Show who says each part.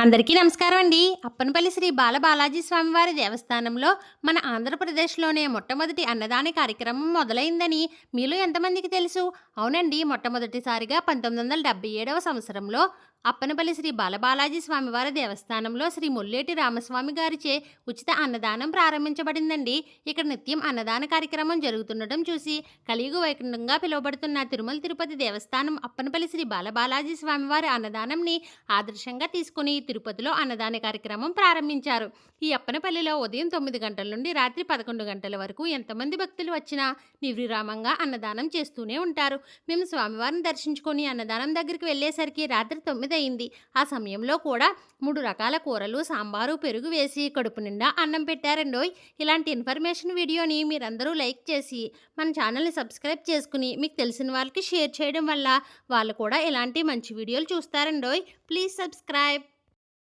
Speaker 1: అందరికీ నమస్కారం అండి. అప్పనపల్లి శ్రీ బాలబాలాజీ స్వామివారి దేవస్థానంలో మన ఆంధ్రప్రదేశ్లోనే మొట్టమొదటి అన్నదాన కార్యక్రమం మొదలైందని మీలో ఎంతమందికి తెలుసు? అవునండి, మొట్టమొదటిసారిగా 1977వ సంవత్సరంలో అప్పనపల్లి శ్రీ బాలబాలాజీ స్వామివారి దేవస్థానంలో శ్రీ ముల్లేటి రామస్వామి గారిచే ఉచిత అన్నదానం ప్రారంభించబడిందండి. ఇక్కడ నిత్యం అన్నదాన కార్యక్రమం జరుగుతుండటం చూసి కలియుగ వైకుంఠంగా పిలువబడుతున్న తిరుమల తిరుపతి దేవస్థానం అప్పనపల్లి శ్రీ బాలబాలాజీ స్వామివారి అన్నదానంని ఆదర్శంగా తీసుకుని తిరుపతిలో అన్నదాన కార్యక్రమం ప్రారంభించారు. ఈ అప్పనపల్లిలో ఉదయం 9 గంటల నుండి రాత్రి 11 గంటల వరకు ఎంతమంది భక్తులు వచ్చినా నిర్విరామంగా అన్నదానం చేస్తూనే ఉంటారు. మేము స్వామివారిని దర్శించుకొని అన్నదానం దగ్గరికి వెళ్ళేసరికి రాత్రి 9 అయింది. ఆ సమయంలో కూడా 3 రకాల కూరలు, సాంబారు, పెరుగు వేసి కడుపు నిండా అన్నం పెట్టారండోయ్. ఇలాంటి ఇన్ఫర్మేషన్ వీడియోని మీరందరూ లైక్ చేసి మన ఛానల్ని సబ్స్క్రైబ్ చేసుకుని మీకు తెలిసిన వాళ్ళకి షేర్ చేయడం వల్ల వాళ్ళు కూడా ఇలాంటి మంచి వీడియోలు చూస్తారండోయ్. Please subscribe.